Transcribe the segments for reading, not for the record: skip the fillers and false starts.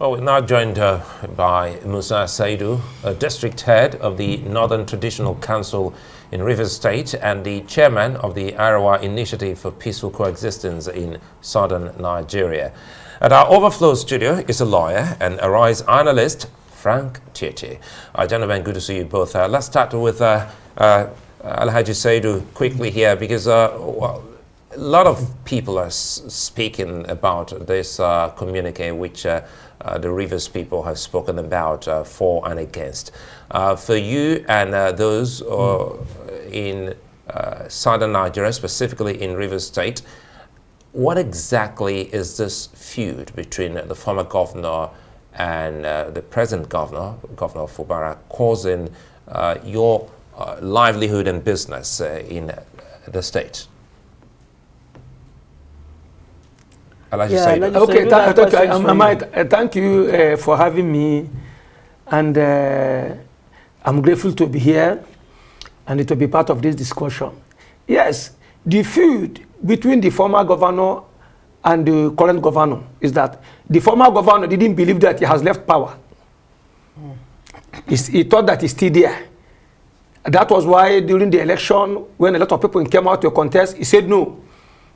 Well, we're now joined by Musa Saidu, a district head of the Northern Traditional Council in Rivers State and the chairman of the Arawa Initiative for Peaceful Coexistence in southern Nigeria. At our overflow studio is a lawyer and Arise analyst, Frank Tietie. Gentlemen, good to see you both. Let's start with Alhaji Saidu quickly here, because well, a lot of people are speaking about this communique which the Rivers people have spoken about for and against. For you and those in southern Nigeria, specifically in Rivers State, what exactly is this feud between the former governor and the present governor, Governor Fubara, causing your livelihood and business in the state? Yeah, okay, thank you for having me, and I'm grateful to be here and to be part of this discussion. Yes, the feud between the former governor and the current governor is that the former governor didn't believe that he has left power. He thought that he's still there. That was why during the election, when a lot of people came out to contest, he said no.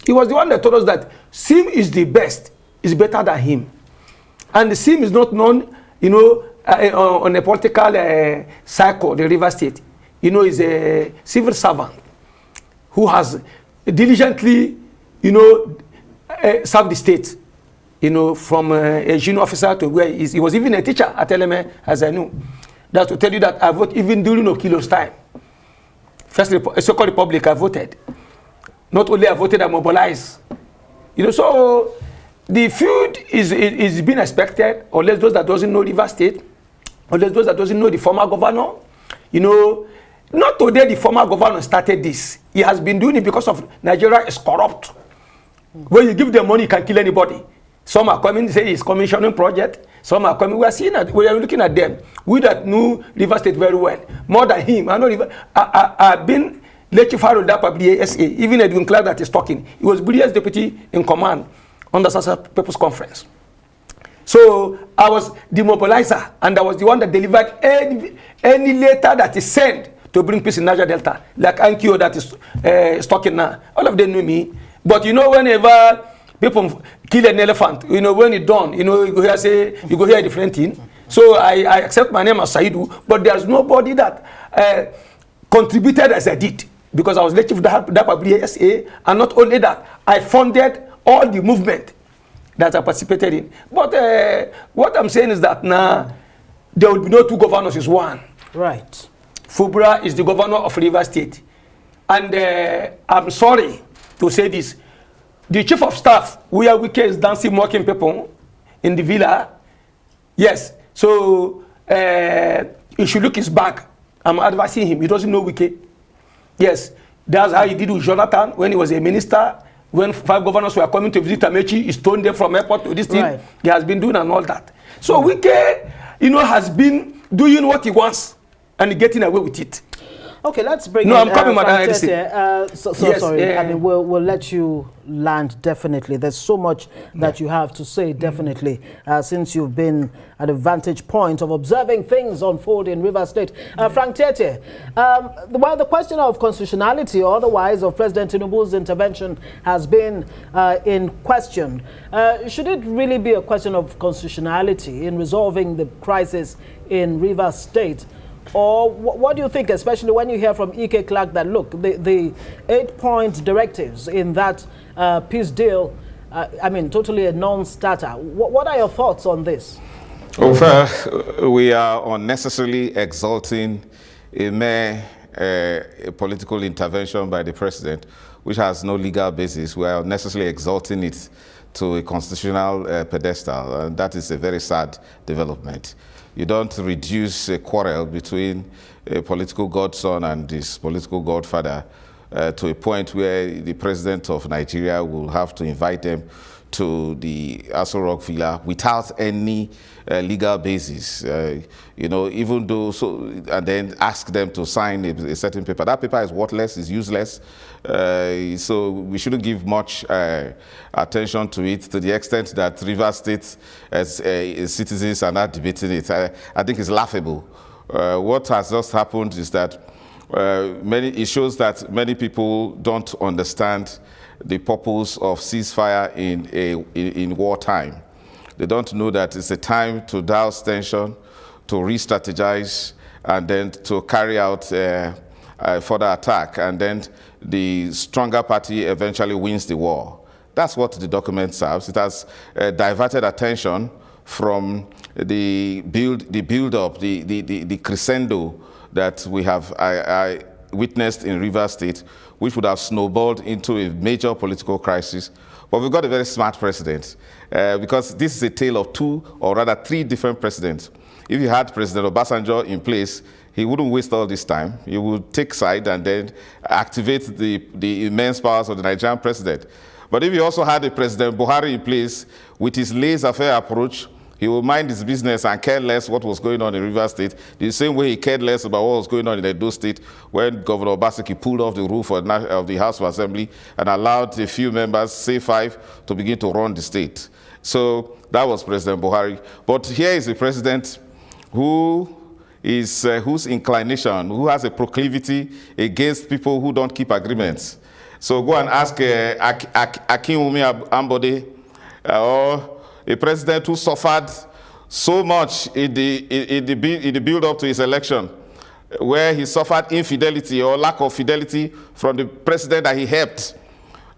He was the one that told us that Sim is the best, is better than him. And the Sim is not known, you know, on a political cycle, the River State. You know, he's a civil servant who has diligently, you know, served the state, you know, from a junior officer to where he is. He was even a teacher at LMA, as I knew. That's to tell you that I voted even during Okilo's time. First Second Republic, I voted. Not only I voted, I mobilized. You know, so the feud is being expected, unless those that doesn't know River State, unless those that doesn't know the former governor. You know, not today the former governor started this. He has been doing it because of Nigeria is corrupt. When you give them money, you can kill anybody. Some are coming, say it's commissioning project. Some are coming. We are seeing that. We are looking at them. We that knew River State very well, more than him. I know I've been. Let you follow that public SA, even Edwin Clark that is talking. He was Brigadier Deputy in command on the Sasa People's Conference. So I was the mobilizer, and I was the one that delivered any letter that is sent to bring peace in Niger Delta, like Ankyo that is talking now. All of them knew me. But you know, whenever people kill an elephant, you know, when it's done, you know, you go hear a different thing. So I accept my name as Saidu, but there's nobody that contributed as I did. Because I was lecturer of the public SA, and not only that, I funded all the movement that I participated in. But what I'm saying is that now there will be no two governors, is one. Right. Fubra is the governor of River State. And I'm sorry to say this. The chief of staff, where Wike is dancing, mocking people in the villa. Yes. So he should look his back. I'm advising him. He doesn't know Wike. Yes, that's how he did with Jonathan when he was a minister. When 5 governors were coming to visit Amechi, he stoned them from airport to this thing. Right. He has been doing and all that. So Wike, you know, has been doing what he wants and getting away with it. Okay, let's bring. No, I'm coming, Madam. Yes, sorry. I mean, we'll let you land definitely. There's so much that you have to say definitely, since you've been at a vantage point of observing things unfold in River State. Frank Tietie, well, the question of constitutionality or otherwise of President Tinubu's intervention has been in question. Should it really be a question of constitutionality in resolving the crisis in River State? Or what do you think, especially when you hear from E.K. Clark that, look, the 8-point directives in that peace deal, I mean, totally a non-starter. What are your thoughts on this? Well, we are unnecessarily exalting a political intervention by the president, which has no legal basis. We are unnecessarily exalting it to a constitutional pedestal, and that is a very sad development. You don't reduce a quarrel between a political godson and this political godfather to a point where the president of Nigeria will have to invite them to the Aso Rock villa without any legal basis, you know, even though, and then ask them to sign a certain paper. That paper is worthless, is useless, So we shouldn't give much attention to it, to the extent that Rivers State citizens are not debating it. I think it's laughable. What has just happened is that it shows that many people don't understand the purpose of ceasefire in wartime. They don't know that it's a time to douse tension, to re-strategize, and then to carry out further attack, and then the stronger party eventually wins the war. That's what the document serves. It has diverted attention from the build-up, the crescendo that we have I witnessed in Rivers State, which would have snowballed into a major political crisis. But we've got a very smart president, because this is a tale of two, or rather three different presidents. If you had President Obasanjo in place, he wouldn't waste all this time. He would take side and then activate the immense powers of the Nigerian president. But if you also had a President Buhari in place with his laissez-faire approach, he would mind his business and care less what was going on in Rivers State, the same way he cared less about what was going on in Edo State when Governor Obaseki pulled off the roof of the House of Assembly and allowed a few members, say 5, to begin to run the state. So that was President Buhari. But here is a president whose inclination, who has a proclivity against people who don't keep agreements. So go and ask Akinwumi Ambode, or a president who suffered so much in the build-up to his election, where he suffered infidelity or lack of fidelity from the president that he helped,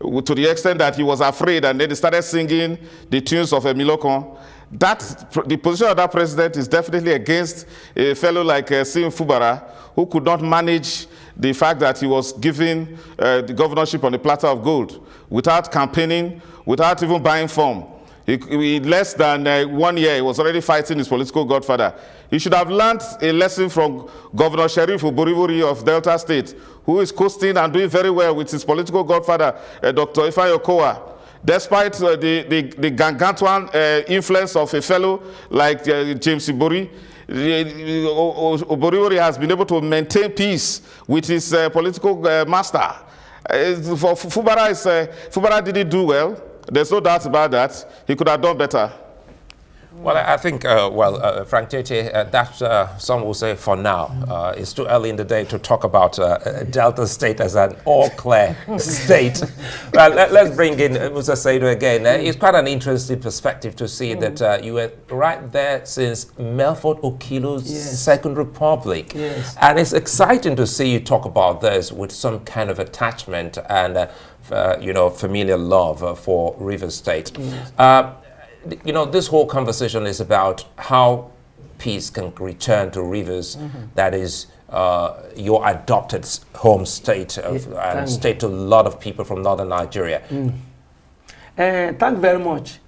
to the extent that he was afraid, and then he started singing the tunes of Emilokon. The position of that president is definitely against a fellow like Sim Fubara, who could not manage the fact that he was given the governorship on a platter of gold, without campaigning, without even buying form. In less than 1 year, he was already fighting his political godfather. He should have learned a lesson from Governor Sheriff Uborivori of Delta State, who is coasting and doing very well with his political godfather, Dr. Ifeanyi Okowa. Despite the gargantuan influence of a fellow like James Ibori, Uborivori has been able to maintain peace with his political master. For Fubara didn't do well. There's no doubt about that. He could have done better. Well, I think, Frank Tietie, that some will say for now. It's too early in the day to talk about Delta State as an all-clear state. Well, let's bring in Musa Saidu again. It's quite an interesting perspective to see that you were right there since Melford Okilo's Second Republic. Yes. And it's exciting to see you talk about this with some kind of attachment and familiar love for Rivers State. Yes. This whole conversation is about how peace can return to Rivers, that is your adopted home state and state to a lot of people from northern Nigeria. Thank you very much.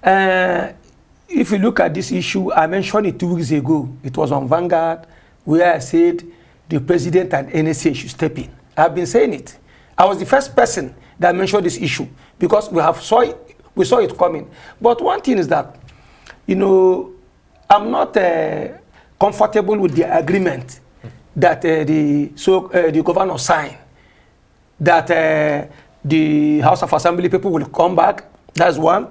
If you look at this issue, I mentioned it 2 weeks ago. It was on Vanguard, where I said the president and NSA should step in. I've been saying it. I was the first person that mentioned this issue because we saw it coming. But one thing is that, I'm not comfortable with the agreement that the governor signed, that the House of Assembly people will come back. That's one.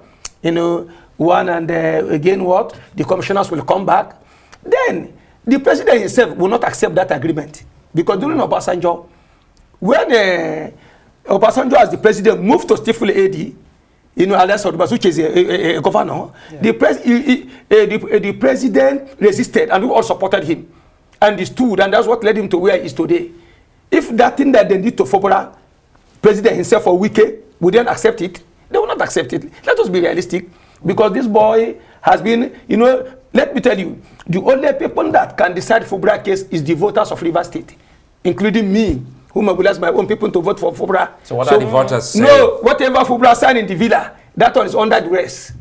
One, and again what? The commissioners will come back. Then the president himself will not accept that agreement. Because during Obasanjo, when Obasanjo as the president moved to stifle AD, Analyst, which is a governor, the president resisted, and we all supported him and he stood, and that's what led him to where he is today. If that thing that they did to Fobora, president himself or Wike, would then accept it, they will not accept it. Let us be realistic, because this boy has been, let me tell you, the only people that can decide Fobora case is the voters of Rivers State, including me, who mobilize my own people to vote for Fubra. So what are the voters saying? No, whatever Fubra signed in the villa, that one is under duress.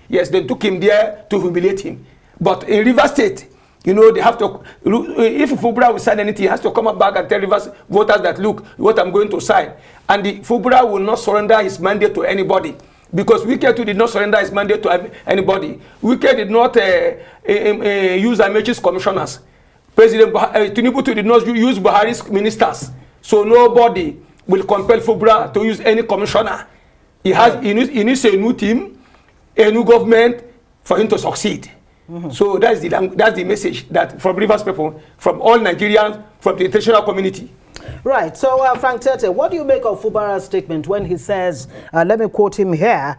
Yes, they took him there to humiliate him. But in Rivers State, they have to, if Fubra will sign anything, he has to come back and tell Rivers voters that, look, what I'm going to sign. And the Fubra will not surrender his mandate to anybody. Because Wike too did not surrender his mandate to anybody. Wike did not use Amechi's commissioners. President Tinubu too did not use Buhari's ministers. So nobody will compel Fubara to use any commissioner. He needs a new team, a new government for him to succeed. So that's the message that from Rivers people, from all Nigerians, from the international community. Right. So, Frank Tietie, what do you make of Fubara's statement when he says, let me quote him here,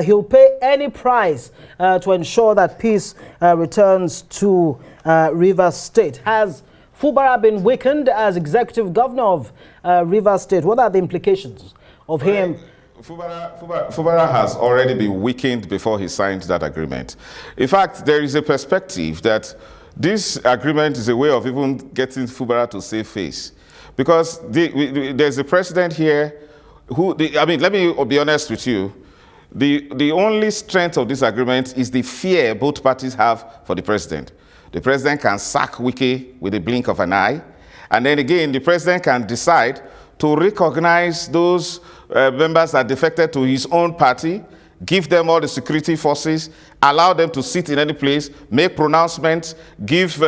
he'll pay any price to ensure that peace returns to Rivers State? Has Fubara been weakened as executive governor of Rivers State? What are the implications of him? Fubara has already been weakened before he signed that agreement. In fact, there is a perspective that this agreement is a way of even getting Fubara to save face. Because there's a president here who, let me be honest with you, the only strength of this agreement is the fear both parties have for the president. The president can sack Wike with a blink of an eye, and then again, the president can decide to recognize those members that defected to his own party, give them all the security forces, allow them to sit in any place, make pronouncements, give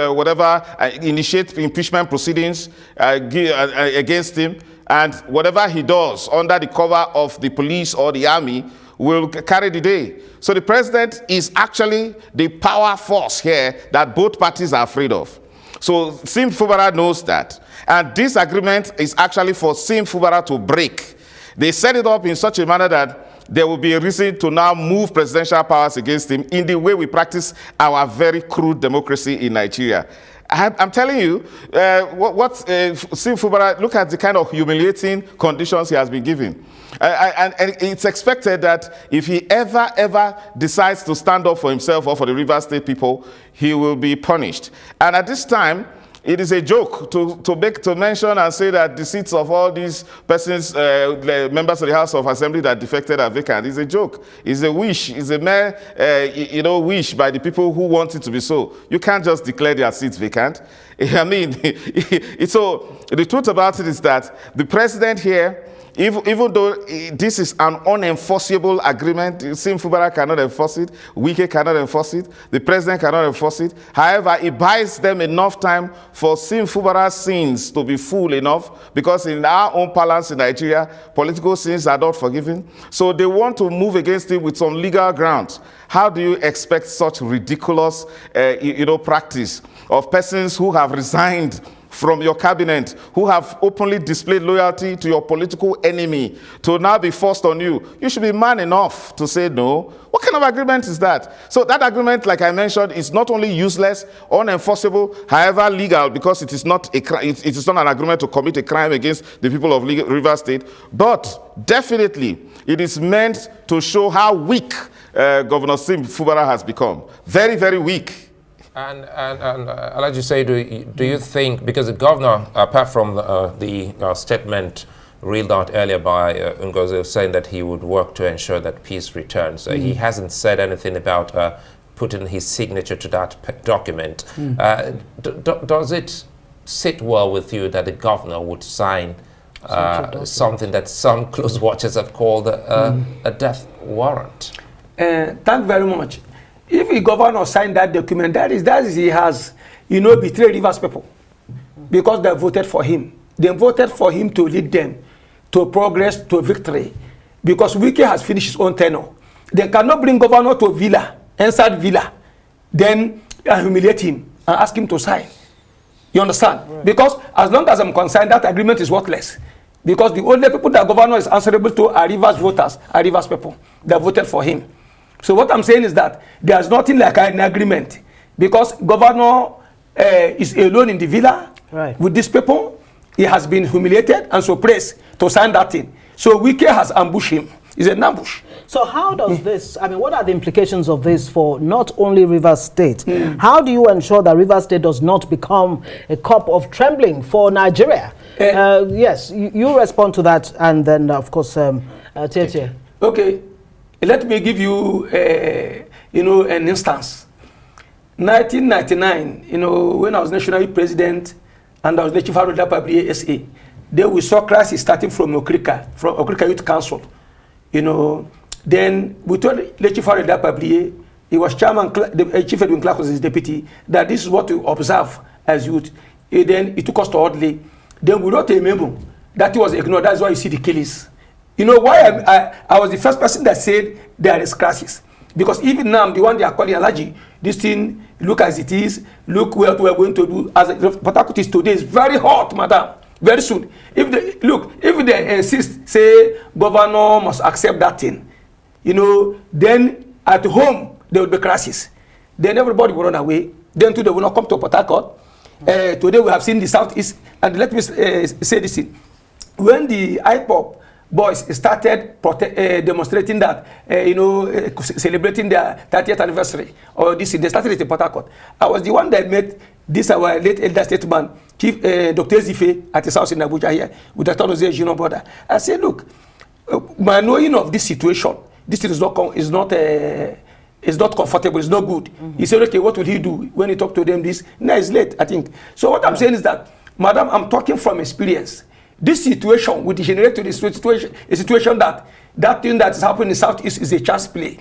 initiate impeachment proceedings against him, and whatever he does under the cover of the police or the army will carry the day. So the president is actually the power force here that both parties are afraid of. So Sim Fubara knows that. And this agreement is actually for Sim Fubara to break. They set it up in such a manner that there will be a reason to now move presidential powers against him in the way we practice our very crude democracy in Nigeria. I'm telling you, Sim Fubara, look at the kind of humiliating conditions he has been given. And it's expected that if he ever decides to stand up for himself or for the Rivers State people, he will be punished. And at this time, it is a joke to mention and say that the seats of all these persons, members of the House of Assembly that defected are vacant. It's a joke. It's a wish. It's a mere, wish by the people who want it to be so. You can't just declare their seats vacant. I mean, so the truth about it is that the president here, even though this is an unenforceable agreement, Sim Fubara cannot enforce it, Wike cannot enforce it, the president cannot enforce it. However, it buys them enough time for Sim Fubara's sins to be full enough, because in our own parlance in Nigeria, political sins are not forgiven. So they want to move against it with some legal grounds. How do you expect such ridiculous, practice of persons who have resigned from your cabinet, who have openly displayed loyalty to your political enemy, to now be forced on you? You should be man enough to say no. What kind of agreement is that? So that agreement, like I mentioned, is not only useless, unenforceable, however legal, because it is not it is not an agreement to commit a crime against the people of Rivers State, but definitely it is meant to show how weak Governor Sim Fubara has become. Very, very weak. And I'd like to say, do you think, because the governor, apart from the statement reeled out earlier by Ngozi, saying that he would work to ensure that peace returns, he hasn't said anything about putting his signature to that document. Does it sit well with you that the governor would sign something that some close watchers have called a death warrant? Thank you very much. If the governor signed that document, that is he has, betrayed Rivers people, because they voted for him. They voted for him to lead them to progress, to victory, because Wike has finished his own tenure. They cannot bring governor to villa, inside villa, then humiliate him and ask him to sign. You understand? Right. Because as long as I'm concerned, that agreement is worthless. Because the only people that governor is answerable to are Rivers voters, are Rivers people that voted for him. So what I'm saying is that there's nothing like an agreement, because governor is alone in the villa with these people. He has been humiliated and suppressed to sign that thing. So Wike has ambushed him. It's an ambush. So how does this, what are the implications of this for not only Rivers State? How do you ensure that Rivers State does not become a cup of trembling for Nigeria? Yes, you respond to that, and then of course, Tietie. Okay. Let me give you, an instance. 1999, when I was national president and I was the chief of the Public SA, then we saw crisis starting from Okrika Youth Council. Then we told the chief of the Public, he was chairman, the chief Edwin Clark was his deputy, that this is what we observe as youth. Then he took us to Audley. Then we wrote a memo that was ignored. That's why you see the killings. You know why I was the first person that said there is crisis. Because even now, the one they are calling allergy, this thing, look as it is, look what we are going to do. As Port Harcourt is today, is very hot, madam. Very soon. If they insist, say, governor must accept that thing, you know, then at home, there will be crisis. Then everybody will run away. Then too, they will not come to Port Harcourt. Today, we have seen the Southeast. And let me say this thing. When the IPOP boys started demonstrating that, celebrating their 30th anniversary, or this, they started it in Port Harcourt. I was the one that met this our late elder statesman, Chief Dr. Zife, at his house in Abuja here, with the Tonosia Junior brother. I said, look, my knowing of this situation, this is not comfortable, it's not good. He said, okay, what will he do when he talked to them this? Now it's late, I think. So what I'm saying is that, madam, I'm talking from experience. This situation will degenerate to a situation that thing that is happening in the Southeast is a chance play.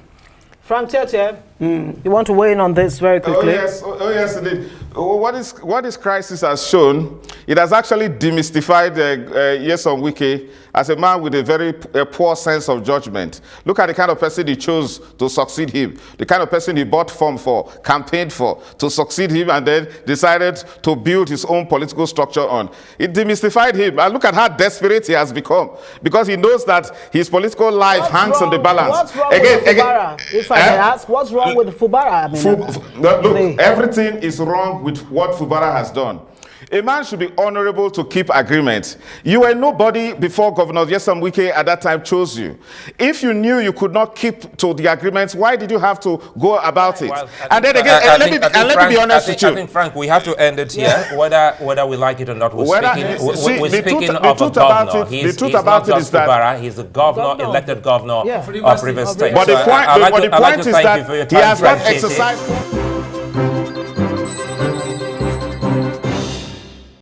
Frank Tietie, you want to weigh in on this very quickly? Oh yes, indeed. What this crisis has shown, it has actually demystified Nyesom Wike as a man with a very poor sense of judgment. Look at the kind of person he chose to succeed him, the kind of person he bought form for, campaigned for, to succeed him, and then decided to build his own political structure on. It demystified him. And look at how desperate he has become, because he knows that his political life hangs on the balance. What's wrong with Fubara? If I may ask, what's wrong with Fubara? Look, everything is wrong with what Fubara has done. A man should be honorable to keep agreements. You were nobody before Governor Nyesom Wike at that time chose you. If you knew you could not keep to the agreements, why did you have to go about it? Well, and then again, let me be honest with you. I think, Frank, we have to end it here, whether we like it or not. We're speaking of a governor. He's not just Fubara, he's the governor, elected governor of Rivers State. But the point is that he has not exercised...